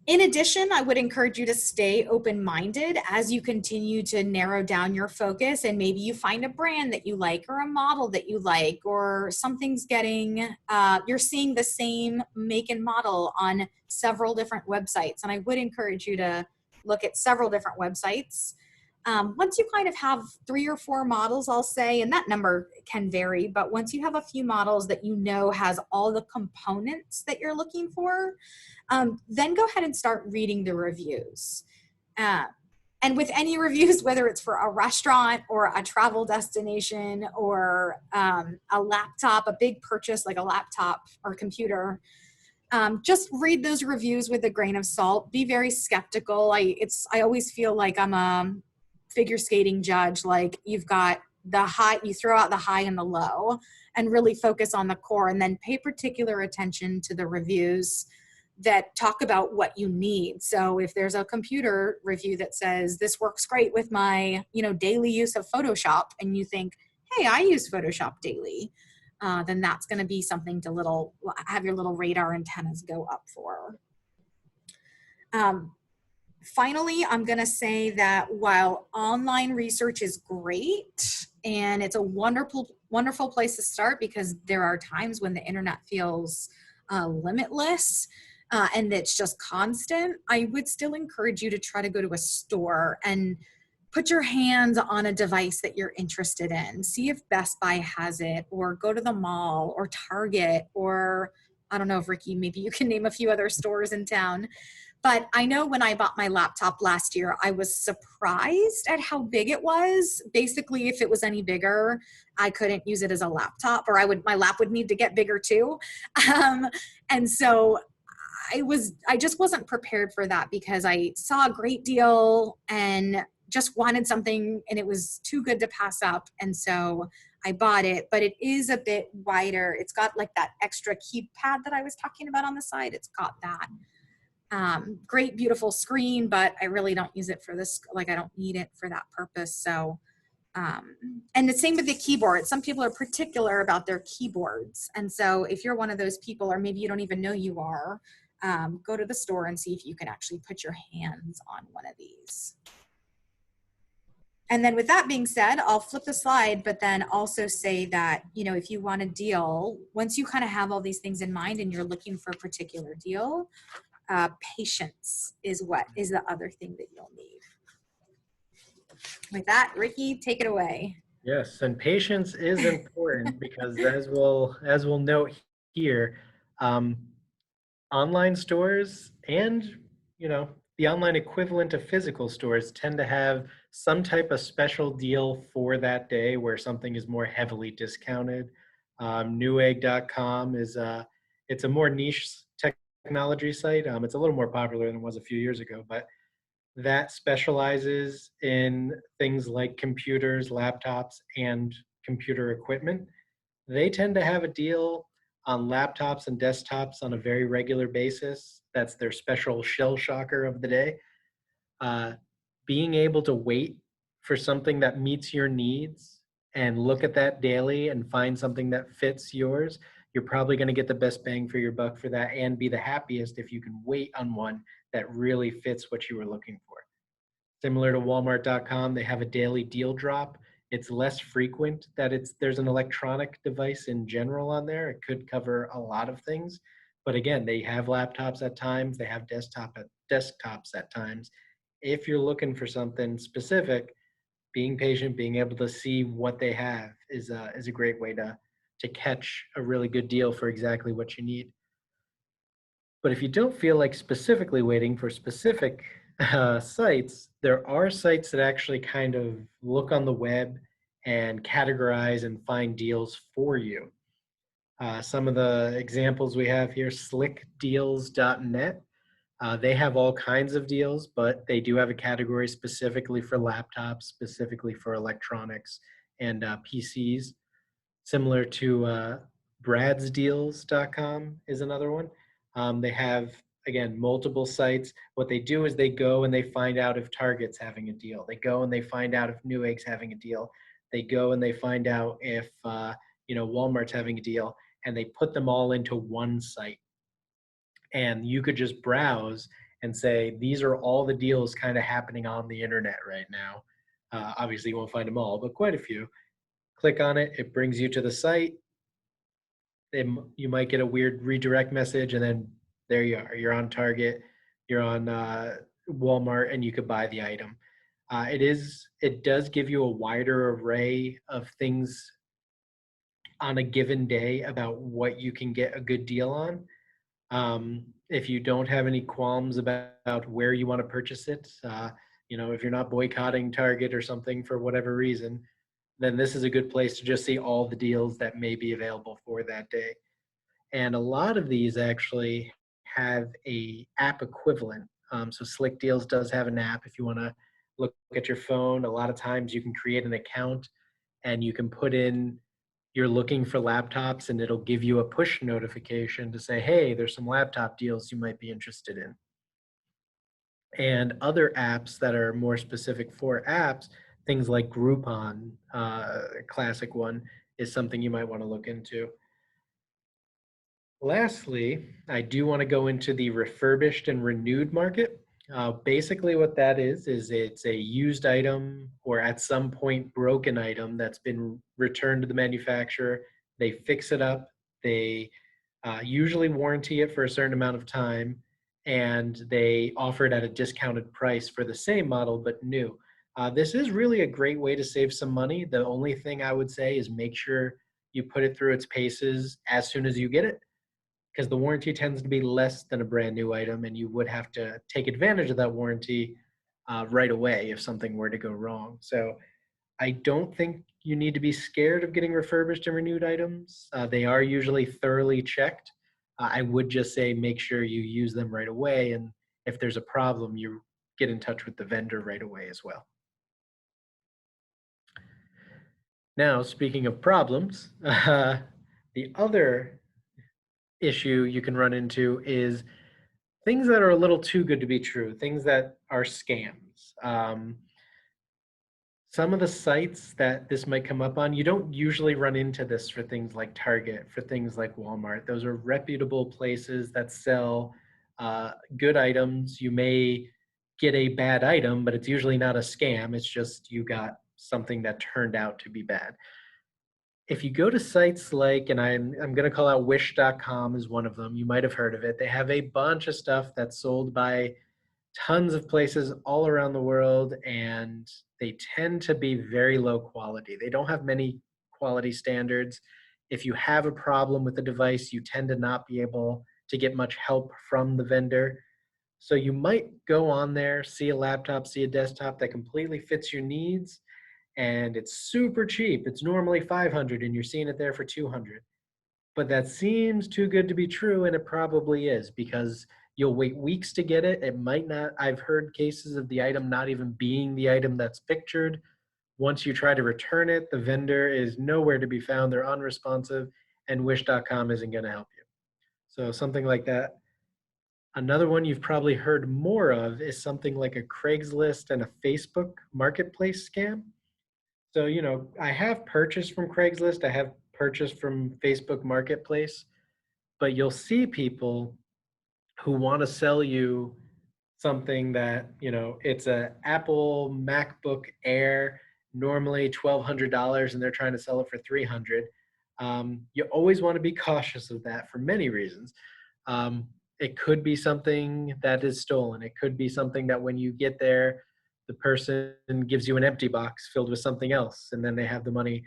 In addition, I would encourage you to stay open-minded as you continue to narrow down your focus, and maybe you find a brand that you like or a model that you like, or something's you're seeing the same make and model on several different websites. And I would encourage you to look at several different websites. Once you kind of have 3 or 4 models, I'll say, and that number can vary, but once you have a few models that has all the components that you're looking for, then go ahead and start reading the reviews. And with any reviews, whether it's for a restaurant or a travel destination or a laptop, a big purchase like a laptop or computer, just read those reviews with a grain of salt. Be very skeptical. I always feel like I'm a figure skating judge. Like, you've got the high, you throw out the high and the low and really focus on the core, and then pay particular attention to the reviews that talk about what you need. So if there's a computer review that says this works great with my, daily use of Photoshop, and you think, hey, I use Photoshop daily, then that's going to be something to have your little radar antennas go up for. Finally, I'm going to say that while online research is great and it's a wonderful, wonderful place to start, because there are times when the internet feels limitless and it's just constant, I would still encourage you to try to go to a store and put your hands on a device that you're interested in. See if Best Buy has it, or go to the mall or Target, or I don't know if Ricky, maybe you can name a few other stores in town. But I know when I bought my laptop last year, I was surprised at how big it was. Basically, if it was any bigger, I couldn't use it as a laptop, or my lap would need to get bigger too. And so I just wasn't prepared for that, because I saw a great deal and just wanted something, and it was too good to pass up. And so I bought it, but it is a bit wider. It's got like that extra keypad that I was talking about on the side. It's got that. Great, beautiful screen, but I really don't use it for this. Like, I don't need it for that purpose. So, and the same with the keyboard. Some people are particular about their keyboards. And so if you're one of those people, or maybe you don't even know you are, go to the store and see if you can actually put your hands on one of these. And then with that being said, I'll flip the slide, but then also say that, if you want a deal, once you kind of have all these things in mind and you're looking for a particular deal, patience is the other thing that you'll need. With that, Ricky, take it away. Yes, and patience is important because as we'll note here, online stores and the online equivalent of physical stores tend to have some type of special deal for that day where something is more heavily discounted. Newegg.com it's a more niche technology site. It's a little more popular than it was a few years ago, but that specializes in things like computers, laptops, and computer equipment. They tend to have a deal on laptops and desktops on a very regular basis. That's their special shell shocker of the day. Being able to wait for something that meets your needs and look at that daily and find something that fits yours you're probably going to get the best bang for your buck for that and be the happiest if you can wait on one that really fits what you were looking for. Similar to Walmart.com, they have a daily deal drop. It's less frequent that there's an electronic device in general on there. It could cover a lot of things. But again, they have laptops at times, they have desktops at times. If you're looking for something specific, being patient, being able to see what they have is a great way to catch a really good deal for exactly what you need. But if you don't feel like specifically waiting for specific sites, there are sites that actually kind of look on the web and categorize and find deals for you. Some of the examples we have here, slickdeals.net. They have all kinds of deals, but they do have a category specifically for laptops, specifically for electronics and PCs. Similar to bradsdeals.com is another one. They have, again, multiple sites. What they do is they go and they find out if Target's having a deal. They go and they find out if Newegg's having a deal. They go and they find out if Walmart's having a deal, and they put them all into one site. And you could just browse and say, these are all the deals kind of happening on the internet right now. Obviously, you won't find them all, but quite a few. Click on it, it brings you to the site. You might get a weird redirect message, and then there you are. You're on Target, you're on Walmart, and you could buy the item. It does give you a wider array of things on a given day about what you can get a good deal on. If you don't have any qualms about where you want to purchase it, if you're not boycotting Target or something for whatever reason, then this is a good place to just see all the deals that may be available for that day. And a lot of these actually have a app equivalent. So Slick Deals does have an app if you want to look at your phone. A lot of times you can create an account and you can put in you're looking for laptops, and it'll give you a push notification to say, hey, there's some laptop deals you might be interested in. And other apps that are more specific for apps, things like Groupon, a classic one, is something you might want to look into. Lastly, I do want to go into the refurbished and renewed market. Basically what that is it's a used item or at some point broken item that's been returned to the manufacturer. They fix it up. They usually warranty it for a certain amount of time, and they offer it at a discounted price for the same model but new. This is really a great way to save some money. The only thing I would say is make sure you put it through its paces as soon as you get it, because the warranty tends to be less than a brand new item, and you would have to take advantage of that warranty right away if something were to go wrong. So I don't think you need to be scared of getting refurbished and renewed items. They are usually thoroughly checked. I would just say make sure you use them right away, and if there's a problem, you get in touch with the vendor right away as well. Now, speaking of problems, the other issue you can run into is things that are a little too good to be true, things that are scams. Some of the sites that this might come up on, you don't usually run into this for things like Target, for things like Walmart. Those are reputable places that sell good items. You may get a bad item, but it's usually not a scam. It's just you got something that turned out to be bad. If you go to sites like, and I'm going to call out wish.com is one of them. You might have heard of it. They have a bunch of stuff that's sold by tons of places all around the world, and they tend to be very low quality. They don't have many quality standards. If you have a problem with the device, you tend to not be able to get much help from the vendor. So you might go on there, see a laptop, see a desktop that completely fits your needs, and it's super cheap. It's normally $500 and you're seeing it there for $200. But that seems too good to be true, and it probably is, because you'll wait weeks to get it. It might not. I've heard cases of the item not even being the item that's pictured. Once you try to return it, the vendor is nowhere to be found. They're unresponsive, and wish.com isn't going to help you. So something like that. Another one you've probably heard more of is something like a Craigslist and a Facebook marketplace scam. So, I have purchased from Craigslist. I have purchase from Facebook Marketplace, but you'll see people who want to sell you something that, you know, it's a Apple MacBook Air, normally $1,200, and they're trying to sell it for $300. You always want to be cautious of that for many reasons. It could be something that is stolen. It could be something that when you get there, the person gives you an empty box filled with something else, and then they have the money,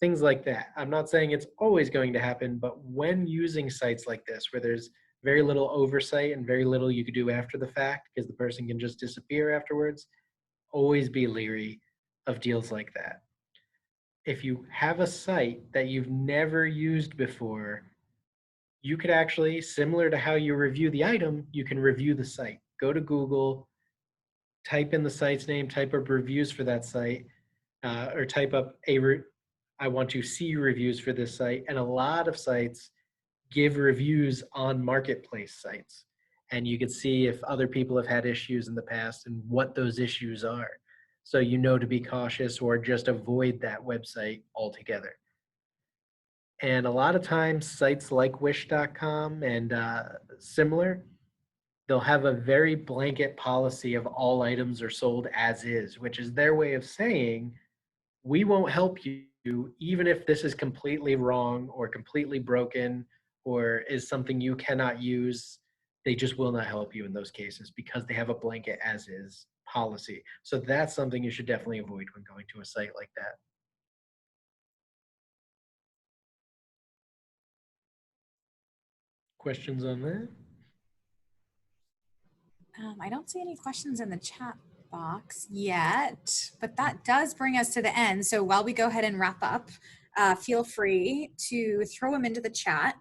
things like that. I'm not saying it's always going to happen, but when using sites like this, where there's very little oversight and very little you could do after the fact because the person can just disappear afterwards, always be leery of deals like that. If you have a site that you've never used before, you could actually, similar to how you review the item, you can review the site. Go to Google, type in the site's name, type up reviews for that site, or type up I want to see reviews for this site. And a lot of sites give reviews on marketplace sites. And you can see if other people have had issues in the past and what those issues are. So you know to be cautious or just avoid that website altogether. And a lot of times sites like wish.com and similar, they'll have a very blanket policy of all items are sold as is, which is their way of saying, we won't help you even if this is completely wrong or completely broken or is something you cannot use. They just will not help you in those cases because they have a blanket as is policy. So that's something you should definitely avoid when going to a site like that. Questions on that? I don't see any questions in the chat box yet, but that does bring us to the end. So while we go ahead and wrap up, feel free to throw them into the chat.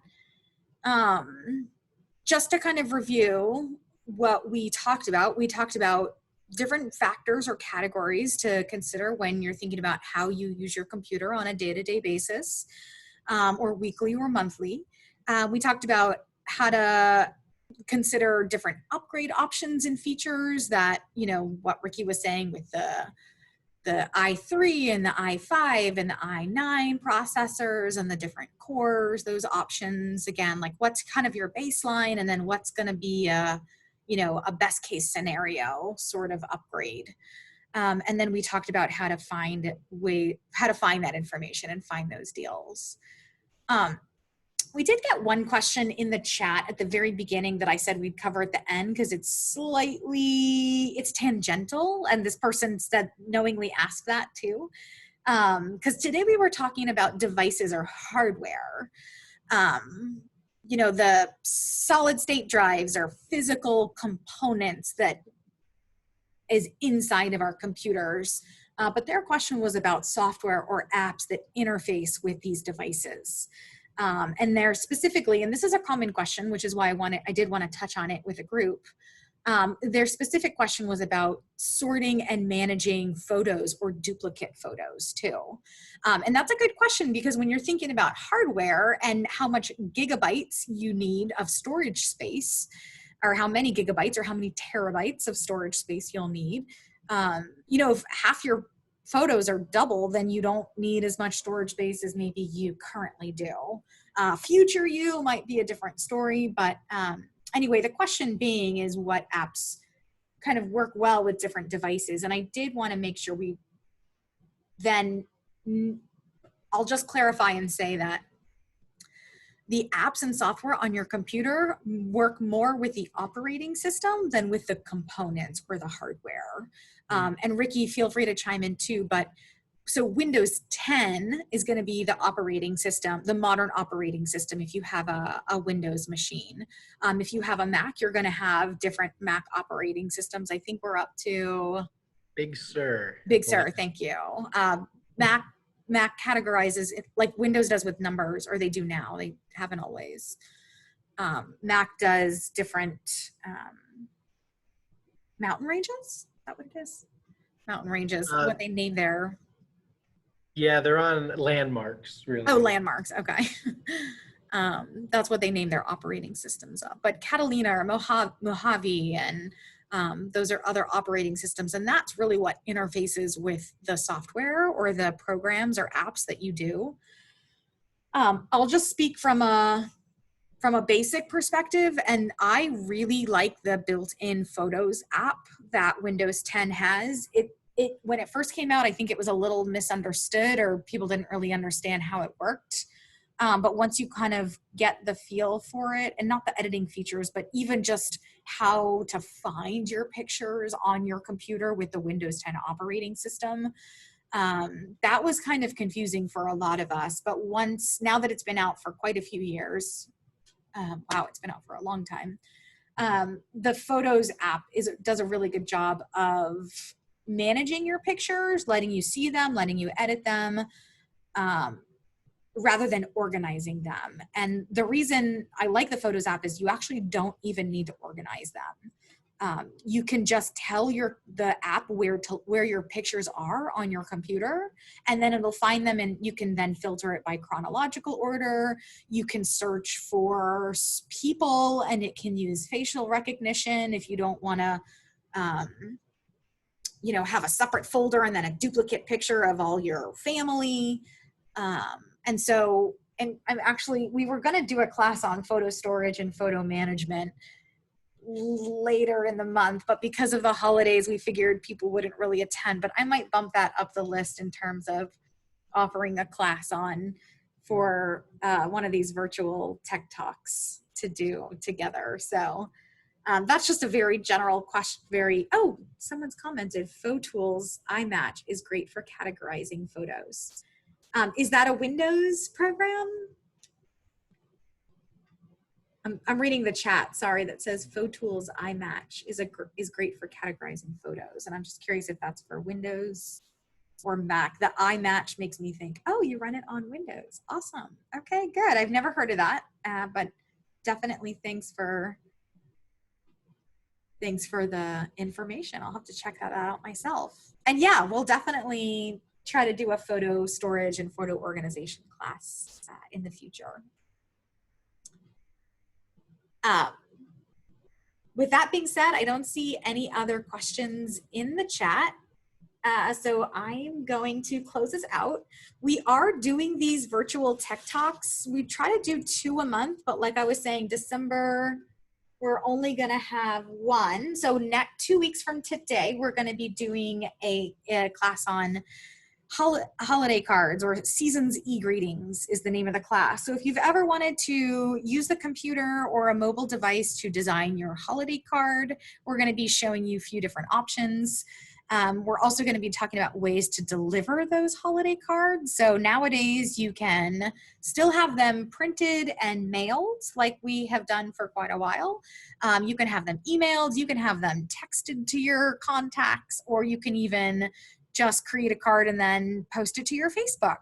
Just to kind of review what we talked about different factors or categories to consider when you're thinking about how you use your computer on a day-to-day basis, or weekly or monthly. We talked about how to consider different upgrade options and features that, you know, what Ricky was saying with the i3 and the i5 and the i9 processors and the different cores, those options, again, like what's kind of your baseline and then what's going to be a, you know, a best case scenario sort of upgrade. And then we talked about how to find that information and find those deals. We did get one question in the chat at the very beginning that I said we'd cover at the end because it's tangential, and this person said knowingly asked that too. Because today we were talking about devices or hardware. You know, the solid state drives are physical components that is inside of our computers. But their question was about software or apps that interface with these devices. And they're specifically, and this is a common question, which is why I did want to touch on it with a group. Their specific question was about sorting and managing photos or duplicate photos too. And that's a good question because when you're thinking about hardware and how much gigabytes you need of storage space, or how many gigabytes or how many terabytes of storage space you'll need, you know, if half your photos are double, then you don't need as much storage space as maybe you currently do. Future you might be a different story, but anyway, the question being is what apps kind of work well with different devices. And I did want to make sure I'll just clarify and say that the apps and software on your computer work more with the operating system than with the components or the hardware. And Ricky, feel free to chime in too, but so Windows 10 is going to be the operating system, the modern operating system if you have a Windows machine. If you have a Mac, you're going to have different Mac operating systems. I think we're up to Big Sur. Big Sur, thank you. Mac categorizes it like Windows does with numbers, or they do now. They haven't always. Mac does different mountain ranges. Is that what it is? Mountain ranges. What they name their. Yeah, they're on landmarks, really. Oh, landmarks. Okay. That's what they name their operating systems of. But Catalina or Mojave and those are other operating systems. And that's really what interfaces with the software or the programs or apps that you do. I'll just speak from a basic perspective, and I really like the built-in Photos app that Windows 10 has. It when it first came out, I think it was a little misunderstood, or people didn't really understand how it worked. But once you kind of get the feel for it, and not the editing features, but even just how to find your pictures on your computer with the Windows 10 operating system, that was kind of confusing for a lot of us. But now that it's been out for quite a few years, wow, it's been out for a long time. The Photos app does a really good job of managing your pictures, letting you see them, letting you edit them, rather than organizing them. And the reason I like the Photos app is you actually don't even need to organize them. You can just tell the app where your pictures are on your computer, and then it'll find them, and you can then filter it by chronological order. You can search for people, and it can use facial recognition if you don't want to have a separate folder and then a duplicate picture of all your family. We were going to do a class on photo storage and photo management later in the month, but because of the holidays, we figured people wouldn't really attend. But I might bump that up the list in terms of offering a class for one of these virtual tech talks to do together. So that's just a very general question. Someone's commented, PhoTools iMatch is great for categorizing photos. Is that a Windows program? I'm reading the chat, sorry, that says PhoTools iMatch is great for categorizing photos. And I'm just curious if that's for Windows or Mac. The iMatch makes me think, oh, you run it on Windows. Awesome. Okay, good. I've never heard of that, but definitely thanks for the information. I'll have to check that out myself. And yeah, we'll definitely try to do a photo storage and photo organization class in the future. With that being said, I don't see any other questions in the chat. So I'm going to close this out. We are doing these virtual tech talks. We try to do 2 a month, but like I was saying, December, we're only going to have 1. So 2 weeks from today, we're going to be doing a class on holiday cards, or seasons e-greetings is the name of the class. So if you've ever wanted to use the computer or a mobile device to design your holiday card, we're going to be showing you a few different options. We're also going to be talking about ways to deliver those holiday cards. So nowadays you can still have them printed and mailed like we have done for quite a while. You can have them emailed, you can have them texted to your contacts, or you can even just create a card and then post it to your Facebook.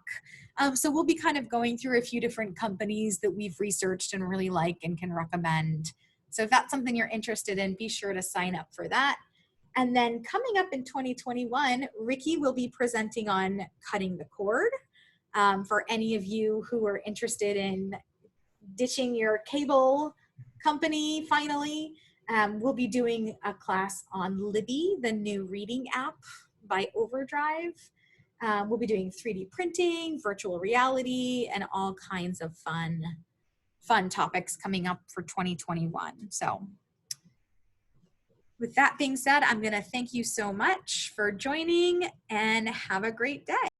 So we'll be kind of going through a few different companies that we've researched and really like and can recommend. So if that's something you're interested in, be sure to sign up for that. And then coming up in 2021, Ricky will be presenting on cutting the cord. For any of you who are interested in ditching your cable company finally, we'll be doing a class on Libby, the new reading app by Overdrive. We'll be doing 3D printing, virtual reality, and all kinds of fun topics coming up for 2021. So with that being said, I'm going to thank you so much for joining, and have a great day.